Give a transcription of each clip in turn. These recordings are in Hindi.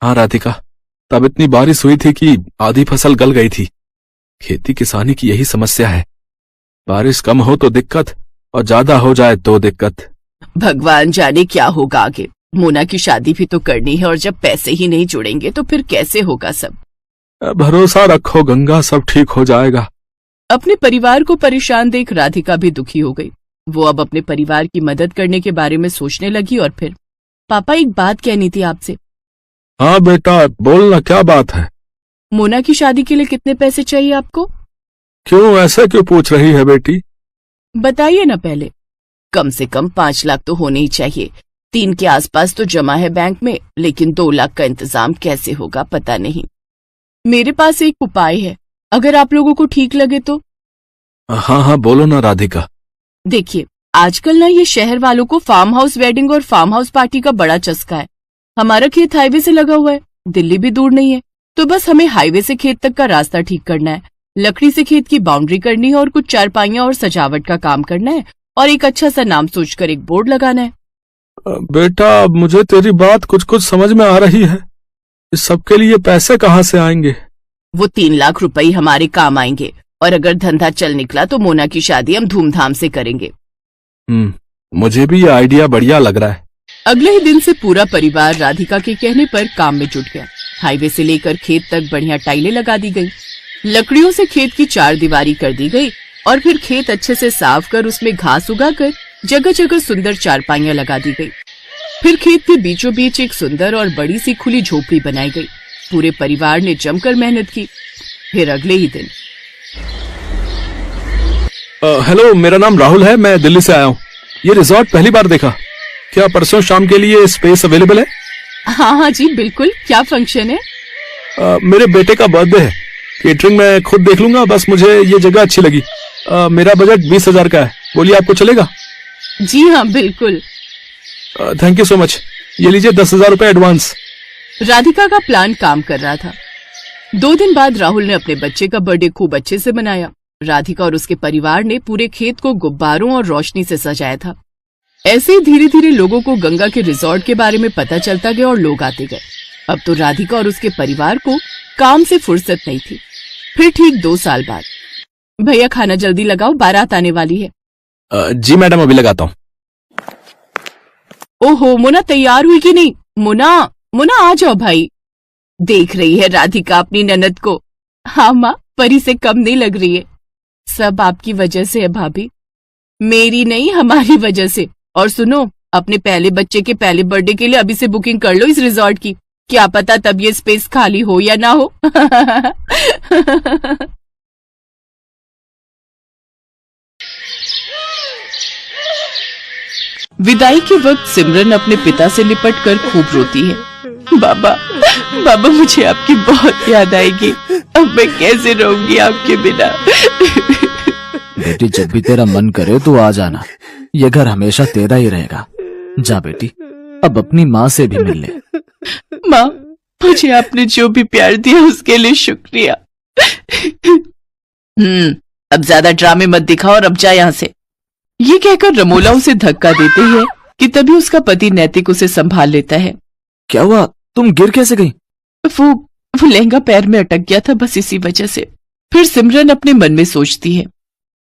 हाँ राधिका, तब इतनी बारिश हुई थी कि आधी फसल गल गई थी। खेती किसानी की यही समस्या है, बारिश कम हो तो दिक्कत और ज्यादा हो जाए तो दिक्कत। भगवान जाने क्या होगा आगे। मोना की शादी भी तो करनी है और जब पैसे ही नहीं जुड़ेंगे तो फिर कैसे होगा सब। भरोसा रखो गंगा, सब ठीक हो जाएगा। अपने परिवार को परेशान देख राधिका भी दुखी हो गई। वो अब अपने परिवार की मदद करने के बारे में सोचने लगी और फिर, पापा एक बात कहनी थी आपसे। हाँ बेटा बोलना, क्या बात है? मोना की शादी के लिए कितने पैसे चाहिए आपको? क्यों, ऐसा क्यों पूछ रही है बेटी? बताइए ना पहले। कम से कम 5 लाख तो होने ही चाहिए। 3 के आसपास तो जमा है बैंक में, लेकिन 2 लाख का इंतजाम कैसे होगा पता नहीं। मेरे पास एक उपाय है, अगर आप लोगों को ठीक लगे तो। हाँ हाँ बोलो ना राधिका। देखिए, आजकल ना ये शहर वालों को फार्म हाउस वेडिंग और फार्म हाउस पार्टी का बड़ा चस्का है। हमारा खेत हाईवे से लगा हुआ है, दिल्ली भी दूर नहीं है, तो बस हमें हाईवे से खेत तक का रास्ता ठीक करना है, लकड़ी से खेत की बाउंड्री करनी है और कुछ चारपाइयां और सजावट का काम करना है और एक अच्छा सा नाम सोचकर एक बोर्ड लगाना है। बेटा मुझे तेरी बात कुछ कुछ समझ में आ रही है, इस सब के लिए पैसे कहाँ से आएंगे? वो 3 लाख रुपए हमारे काम आएंगे और अगर धंधा चल निकला तो मोना की शादी हम धूमधाम से करेंगे। मुझे भी ये आइडिया बढ़िया लग रहा है। अगले ही दिन से पूरा परिवार राधिका के कहने पर काम में जुट गया। हाईवे से लेकर खेत तक बढ़िया टाइलें लगा दी गई, लकड़ियों से खेत की 4 दीवारी कर दी गई और फिर खेत अच्छे से साफ कर उसमें घास उगाकर जगह जगह सुंदर चारपाइयां लगा दी गई। फिर खेत के बीचों बीच एक सुंदर और बड़ी सी खुली झोपड़ी बनाई गई। पूरे परिवार ने जमकर मेहनत की। फिर अगले ही दिन, हेलो, मेरा नाम राहुल है, मैं दिल्ली से आया हूँ। ये रिजॉर्ट पहली बार देखा, क्या परसों शाम के लिए स्पेस अवेलेबल है? हाँ जी बिल्कुल। क्या फंक्शन है? मेरे बेटे का बर्थडे है, केटरिंग मैं खुद देख लूंगा, बस मुझे ये जगह अच्छी लगी। मेरा बजट 20,000 का है, बोलिए आपको चलेगा? जी हाँ बिल्कुल। थैंक यू सो मच, ये लीजिए 10,000 रुपए एडवांस। राधिका का प्लान काम कर रहा था। 2 दिन बाद राहुल ने अपने बच्चे का बर्थडे खूब अच्छे से मनाया। राधिका और उसके परिवार ने पूरे खेत को गुब्बारों और रोशनी से सजाया था। ऐसे ही धीरे धीरे लोगों को गंगा के रिजॉर्ट के बारे में पता चलता गया और लोग आते गए। अब तो राधिका और उसके परिवार को काम से फुर्सत नहीं थी। फिर ठीक 2 साल बाद, भैया खाना जल्दी लगाओ, बारात आने वाली है। जी मैडम, अभी लगाता हूँ। ओहो, मोना तैयार हुई कि नहीं? मोना मोना आ जाओ भाई। देख रही है राधिका अपनी ननद को? हाँ माँ, परी से कम नहीं लग रही है। सब आपकी वजह से है भाभी, मेरी नहीं हमारी वजह से। और सुनो, अपने पहले बच्चे के पहले बर्थडे के लिए अभी से बुकिंग कर लो इस रिजॉर्ट की, क्या पता तब ये स्पेस खाली हो या ना हो। विदाई के वक्त सिमरन अपने पिता से लिपट कर खूब रोती है। बाबा बाबा, मुझे आपकी बहुत याद आएगी, अब मैं कैसे रहूंगी आपके बिना। बेटी, जब भी तेरा मन करे तो आ जाना, ये घर हमेशा तेरा ही रहेगा। जा बेटी, अब अपनी माँ से भी मिल ले। माँ, मुझे आपने जो भी प्यार दिया उसके लिए शुक्रिया। अब ज्यादा ड्रामे मत दिखाओ और अब जा यहाँ से। ये कहकर रमोला उसे धक्का देते है कि तभी उसका पति नैतिक उसे संभाल लेता है। क्या हुआ, तुम गिर कैसे गई? वो लहंगा पैर में अटक गया था, बस इसी वजह से। फिर सिमरन अपने मन में सोचती है,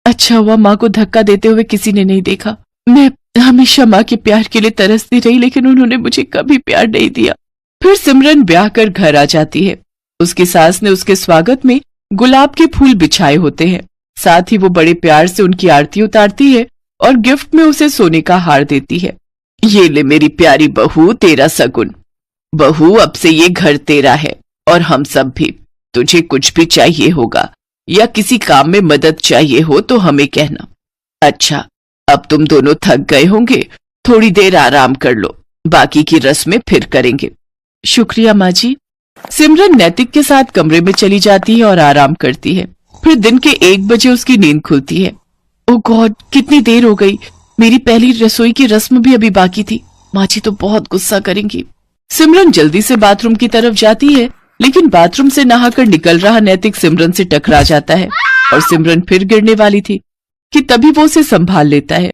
अच्छा हुआ माँ को धक्का देते हुए किसी ने नहीं देखा। मैं हमेशा माँ के प्यार के लिए तरसती रही, लेकिन उन्होंने मुझे कभी प्यार नहीं दिया। फिर सिमरन ब्याह कर घर आ जाती है। उसकी सास ने उसके स्वागत में गुलाब के फूल बिछाए होते हैं। साथ ही वो बड़े प्यार से उनकी आरती उतारती है और गिफ्ट में उसे सोने का हार देती है। ये ले मेरी प्यारी बहू, तेरा सगुन। बहू, अब से ये घर तेरा है और हम सब भी। तुझे कुछ भी चाहिए होगा या किसी काम में मदद चाहिए हो तो हमें कहना। अच्छा, अब तुम दोनों थक गए होंगे, थोड़ी देर आराम कर लो, बाकी की रस्में फिर करेंगे। शुक्रिया माँ जी। सिमरन नैतिक के साथ कमरे में चली जाती है और आराम करती है। फिर दिन के 1 बजे उसकी नींद खुलती है। ओह गॉड, कितनी देर हो गई, मेरी पहली रसोई की रस्म भी अभी बाकी थी। माँ जी तो बहुत गुस्सा करेंगी। सिमरन जल्दी से बाथरूम की तरफ जाती है, लेकिन बाथरूम से नहाकर निकल रहा नैतिक सिमरन से टकरा जाता है और सिमरन फिर गिरने वाली थी कि तभी वो उसे संभाल लेता है।